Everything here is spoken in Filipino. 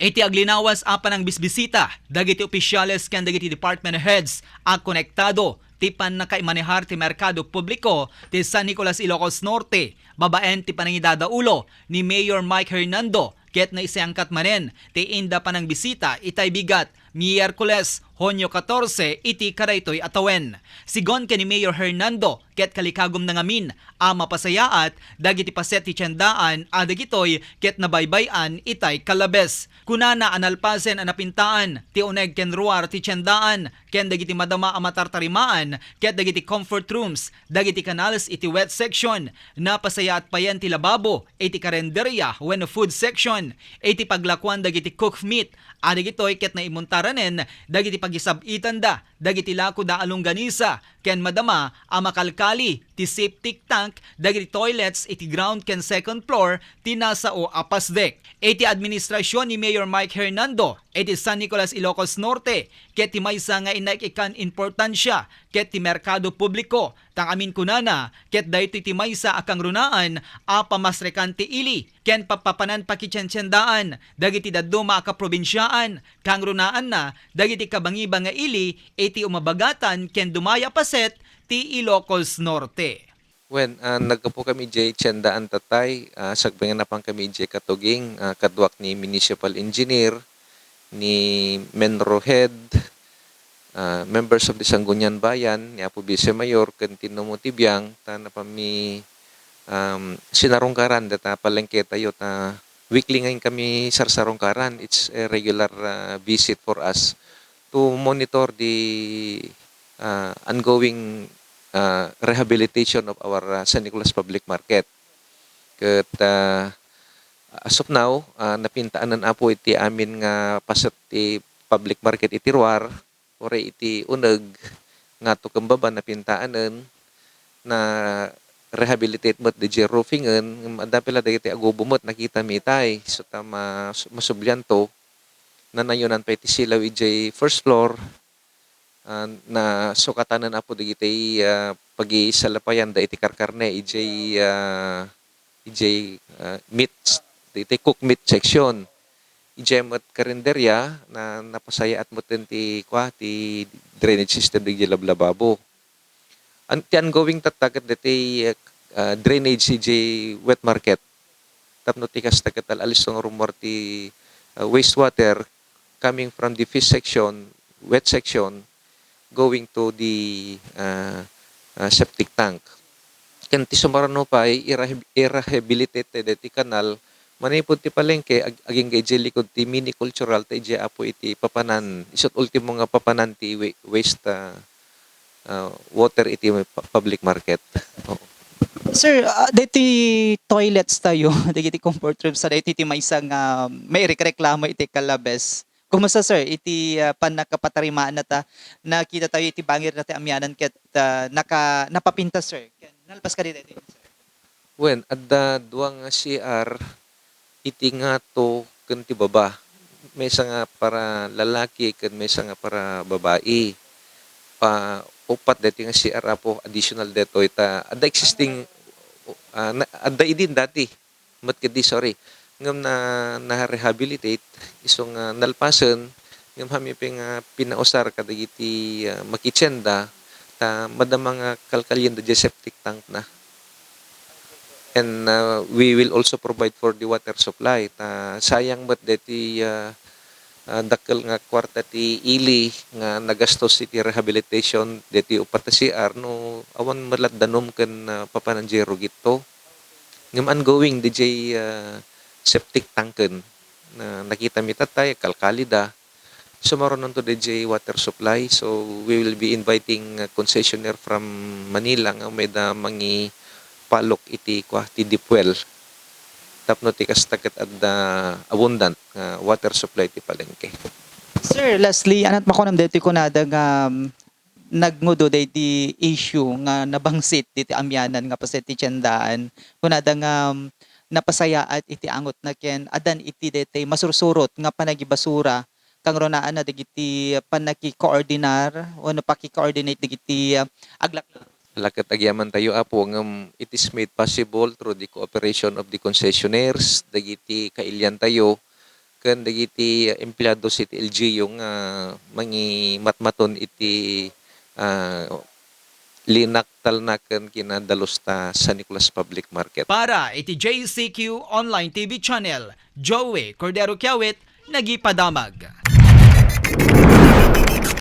Iti aglinawas apan ang bisbisita, dagiti opisyales ken dagiti department heads a konektado ti panakaimanehar ti merkado publiko ti San Nicolas Ilocos Norte, babaen ti panangidadaulo ni Mayor Mike Hernando ket na isangkat manen ti inda panang bisita itay bigat Miyerkules, Honyo 14, iti karaytoy atawen. Sigon ken ni Mayor Hernando ket kalikagom na ngamin a mapasayaat dagiti paset ti tiyandaan a dagitoy ket nabaybayan itay kalabes. Kunana analpasen a napintaan ti uneg ken ruar ti tiyandaan ken dagiti madama a matartarimaan ket dagiti comfort rooms dagiti canals iti wet section napasayaat payan ti lababo iti karenderya wenno food section iti paglakwan dagiti cooked meat a dagitoy ket naimuntaranen dagiti pagisabitan da dagiti lako da alongganisa ken madama a makalkali ti septic tank dagiti toilets iti ground ken second floor ti nasa o apas deck. Iti administrasyon ni Mayor Mike Hernando iti San Nicolas Ilocos Norte ket ti maysa nga inaikikan importansya ket ti merkado publiko tang amin kunana ket daytoy ti maysa akang runaan a pamasrekan ti ili ken papapanan pakitsensyandaan dagiti dadduma ka probinsyaan kang runaan na dagiti kabangiba nga ili iti umabagatan ken dumaya paset ti Ilocos Norte. Nagkapo kami jay tiyandaan tatay, sagbangan na pang kami jay katuging, kadwak ni municipal engineer, ni Menro Head, members of the Sangguniang Bayan, ni Apo Vice Mayor, Kantino Motibiyang, ta na pa mi sinarungkaran, data palengke tayo, ta weekly ngayon kami sarsarungkaran. It's a regular visit for us to monitor the ongoing rehabilitation of our San Nicolas Public Market. Ket as of now, napintaanan apo iti amin nga pasat ti public market iti ruar, ore iti uneg nga to kembaba napintaanan na rehabilitate met di roofingen, adapela dagiti agubumot nakita mitay so tama masubyanto na nayunan pa iti silaw iti first floor. Na sukatanan apo digiti pagi-salapayan da iti karkarne ijay meat iti cook meat section ijay mat karinderya na napasaya at moten ti drainage system digiti lablababo ti ongoing tataket diti drainage ijay wet market tapno ti kastaketal alisong rumor ti wastewater coming from the fish section wet section going to the septic tank. Kan ti sumarano pa i-rehabilitate ti kanal manipod ti palengke aging gay likod ti mini cultural ti apo iti papanan isot ultimo nga papanan ti waste water iti public market. Sir, dito toilets tayo, dito comfort room sa dito ti maysa nga may reklamo iti kalabes. Kumusta sir, iti panakapatarimaan na ta, nakita tayo iti bangir na ti amyanan ket napapintas sir. Nalpas ka dito sir. Adda duwang CR iti nga to ken ti baba. May nga para lalaki ken may nga para babae. Upat dati nga CR apo additional deto ita adda existing adda idin dati. Sorry. Ngam na rehabilitate isong nalpasen ngam hami pinausar kadagiti makitsenda ta madamang kalkalyen da septic tank na. And we will also provide for the water supply ta sayang met deti dakkel nga kwarta ti ili nga nagastos iti rehabilitation deti upat CR no awan malat danom ken papanan jero gito ngam ongoing DJ septic tanken na nakita mi tatay kalkalida sumaron to DJ water supply so we will be inviting concessionaire from Manila nga may da mangi palok iti ti deep well tapno ti kastaket adda abundant water supply ti palengke. Sir, lastly, anat makunam dito ko na nga nagngudo dito issue nga nabangsit dito amyanan nga paset ti tiyandaan kunada nga napasaya at iti angot na ken adan iti dete masursurot nga panagibasura kang ronaan na digiti panaki-coordinar o napaki-coordinate digiti aglakla. Lakat agyaman tayo apo ngam it is made possible through the cooperation of the concessionaires dagiti kailyan tayo kan dagiti empleyado sa iti LGU nga mangi matmaton iti linaktal na kan kinadalos ta San Nicolas Public Market. Para iti JCQ Online TV Channel, Joey Cordero Kiawit, nagipadamag.